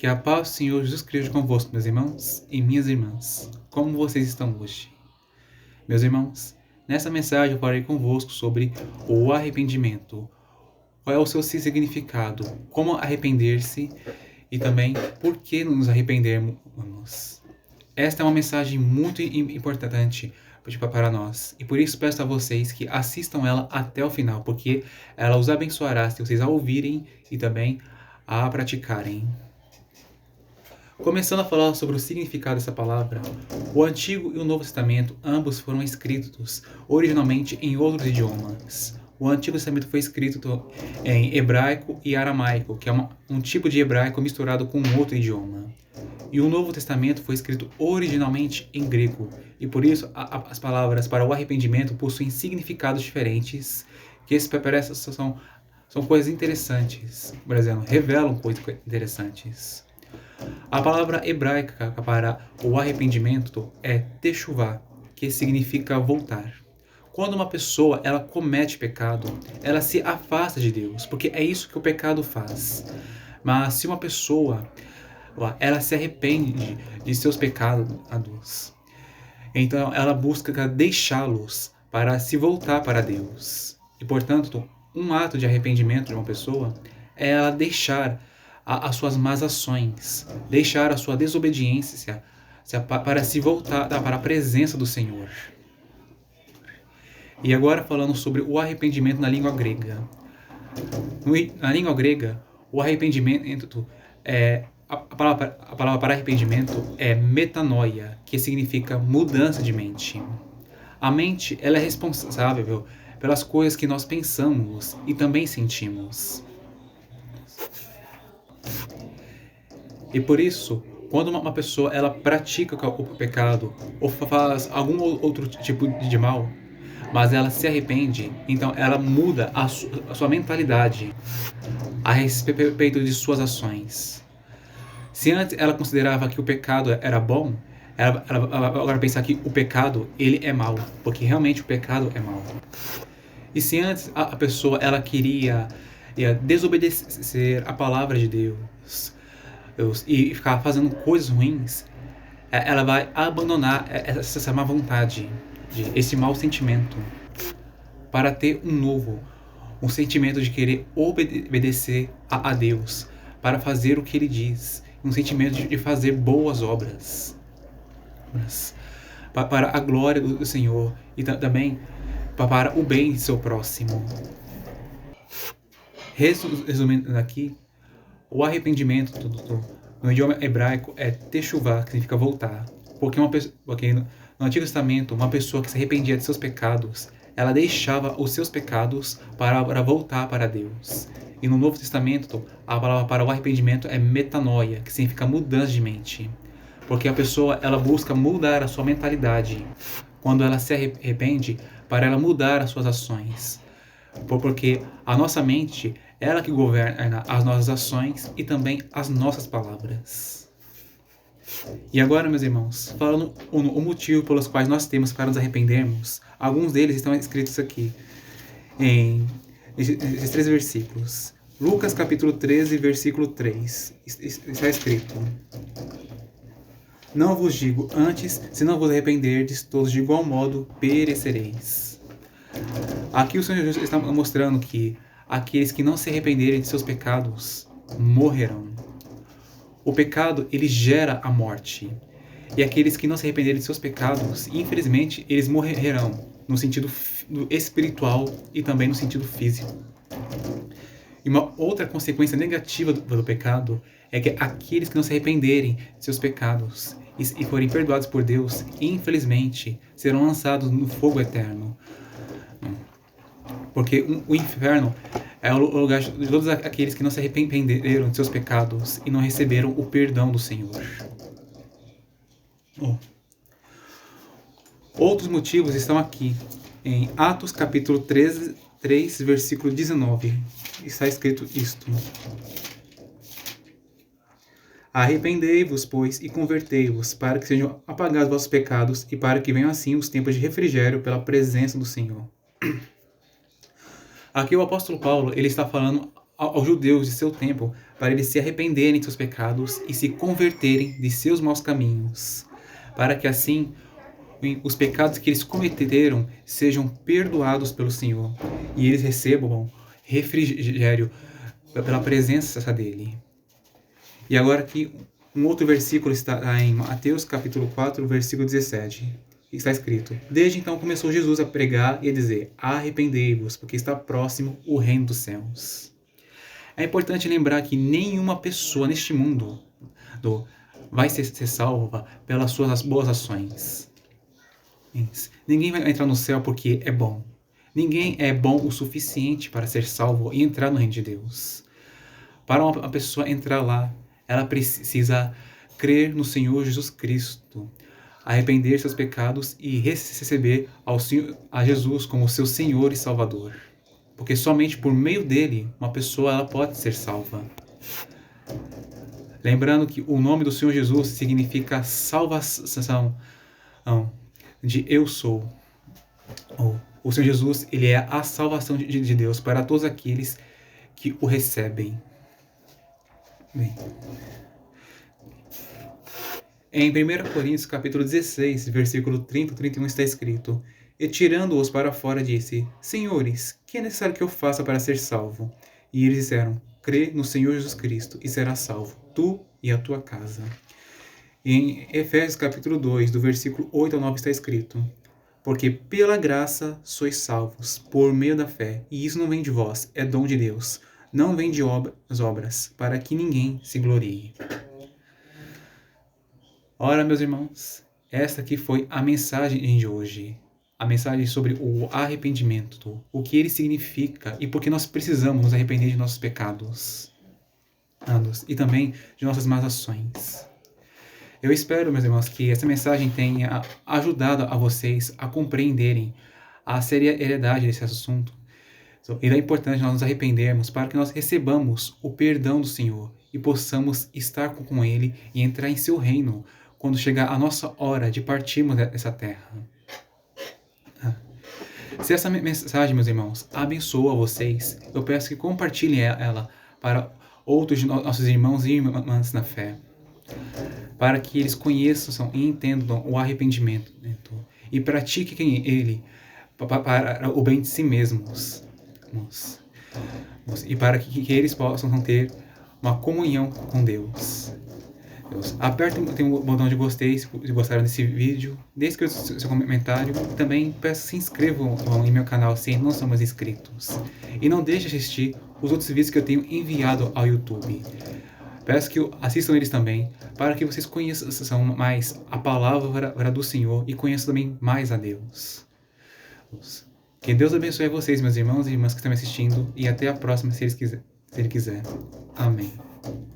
Que a paz do Senhor Jesus Cristo convosco, meus irmãos e minhas irmãs. Como vocês estão hoje? Meus irmãos, nessa mensagem eu falarei convosco sobre o arrependimento. Qual é o seu significado? Como arrepender-se? E também por que nos arrependermos? Esta é uma mensagem muito importante para nós. E por isso peço a vocês que assistam ela até o final, porque ela os abençoará se vocês a ouvirem e também a praticarem. Começando a falar sobre o significado dessa palavra, o Antigo e o Novo Testamento ambos foram escritos originalmente em outros idiomas. O Antigo Testamento foi escrito em hebraico e aramaico, que é um tipo de hebraico misturado com outro idioma. E o Novo Testamento foi escrito originalmente em grego, e por isso as palavras para o arrependimento possuem significados diferentes, que são coisas interessantes, por exemplo, revelam coisas interessantes. A palavra hebraica para o arrependimento é techuvá, que significa voltar. Quando uma pessoa ela comete pecado, ela se afasta de Deus, porque é isso que o pecado faz. Mas se uma pessoa ela se arrepende de seus pecados, então ela busca deixá-los para se voltar para Deus. E portanto, um ato de arrependimento de uma pessoa é ela deixar as suas más ações, deixar a sua desobediência para se voltar para a presença do Senhor. E agora falando sobre o arrependimento na língua grega. Na língua grega, o arrependimento a palavra para arrependimento é metanoia, que significa mudança de mente. A mente ela é responsável pelas coisas que nós pensamos e também sentimos. E por isso, quando uma pessoa ela pratica o pecado ou faz algum outro tipo de mal, mas ela se arrepende, então ela muda a sua mentalidade a respeito de suas ações. Se antes ela considerava que o pecado era bom, ela agora pensa que o pecado ele é mau, porque realmente o pecado é mau. E se antes a pessoa ela queria desobedecer a palavra de Deus e ficar fazendo coisas ruins, ela vai abandonar essa má vontade, esse mau sentimento, para ter um sentimento de querer obedecer a Deus, para fazer o que Ele diz, um sentimento de fazer boas obras, para a glória do Senhor e também para o bem de seu próximo. Resumindo aqui, o arrependimento no idioma hebraico é techuvá, que significa voltar. Porque no Antigo Testamento, uma pessoa que se arrependia de seus pecados, ela deixava os seus pecados para voltar para Deus. E no Novo Testamento, a palavra para o arrependimento é metanoia, que significa mudança de mente. Porque a pessoa ela busca mudar a sua mentalidade quando ela se arrepende, para ela mudar as suas ações. Porque a nossa mente, ela que governa as nossas ações e também as nossas palavras. E agora, meus irmãos, falando o motivo pelos quais nós temos para nos arrependermos, alguns deles estão escritos aqui, em esses 3 versículos. Lucas capítulo 13, versículo 3, está escrito: Não vos digo antes, se não vos arrependerdes, todos de igual modo perecereis. Aqui o Senhor Jesus está mostrando que aqueles que não se arrependerem de seus pecados morrerão. O pecado, ele gera a morte. E aqueles que não se arrependerem de seus pecados, infelizmente, eles morrerão no sentido espiritual e também no sentido físico. E uma outra consequência negativa do pecado é que aqueles que não se arrependerem de seus pecados e forem perdoados por Deus, infelizmente, serão lançados no fogo eterno. Porque o inferno é o lugar de todos aqueles que não se arrependeram de seus pecados e não receberam o perdão do Senhor. Outros motivos estão aqui, em Atos capítulo 13, 3, versículo 19. Está escrito isto: Arrependei-vos, pois, e convertei-vos, para que sejam apagados vossos pecados e para que venham assim os tempos de refrigério pela presença do Senhor. Aqui o apóstolo Paulo ele está falando aos judeus de seu tempo para eles se arrependerem de seus pecados e se converterem de seus maus caminhos, para que assim os pecados que eles cometeram sejam perdoados pelo Senhor e eles recebam refrigério pela presença dele. E agora aqui um outro versículo está em Mateus capítulo 4, versículo 17. Está escrito: Desde então começou Jesus a pregar e a dizer: Arrependei-vos, porque está próximo o reino dos céus. É importante lembrar que nenhuma pessoa neste mundo vai ser salva pelas suas boas ações. Ninguém vai entrar no céu porque é bom. Ninguém é bom o suficiente para ser salvo e entrar no reino de Deus. Para uma pessoa entrar lá, ela precisa crer no Senhor Jesus Cristo, arrepender seus pecados e receber a Jesus como seu Senhor e Salvador. Porque somente por meio dele, uma pessoa ela pode ser salva. Lembrando que o nome do Senhor Jesus significa salvação de eu sou. O Senhor Jesus, ele é a salvação de Deus para todos aqueles que o recebem. Bem, em 1 Coríntios capítulo 16, versículo 30 e 31 está escrito: E tirando-os para fora disse: Senhores, que é necessário que eu faça para ser salvo? E eles disseram: Crê no Senhor Jesus Cristo e serás salvo, tu e a tua casa. E em Efésios capítulo 2, do versículo 8 ao 9 está escrito: Porque pela graça sois salvos, por meio da fé, e isso não vem de vós, é dom de Deus. Não vem de obras, para que ninguém se glorie. Ora, meus irmãos, esta aqui foi a mensagem de hoje. A mensagem sobre o arrependimento, o que ele significa e por que nós precisamos nos arrepender de nossos pecados e também de nossas más ações. Eu espero, meus irmãos, que essa mensagem tenha ajudado a vocês a compreenderem a seriedade desse assunto. E é importante nós nos arrependermos para que nós recebamos o perdão do Senhor e possamos estar com Ele e entrar em seu reino quando chegar a nossa hora de partirmos dessa terra. Se essa mensagem, meus irmãos, abençoa vocês, eu peço que compartilhem ela para outros de nossos irmãos e irmãs na fé, para que eles conheçam e entendam o arrependimento e pratiquem ele para o bem de si mesmos. E para que eles possam ter uma comunhão com Deus. Apertem o botão de gostei se gostaram desse vídeo, deixe seu comentário e também peço que se inscrevam em meu canal se não são mais inscritos. E não deixe de assistir os outros vídeos que eu tenho enviado ao YouTube. Peço que assistam eles também, para que vocês conheçam mais a palavra do Senhor e conheçam também mais a Deus. Que Deus abençoe vocês, meus irmãos e irmãs que estão me assistindo, e até a próxima, se Ele quiser. Amém.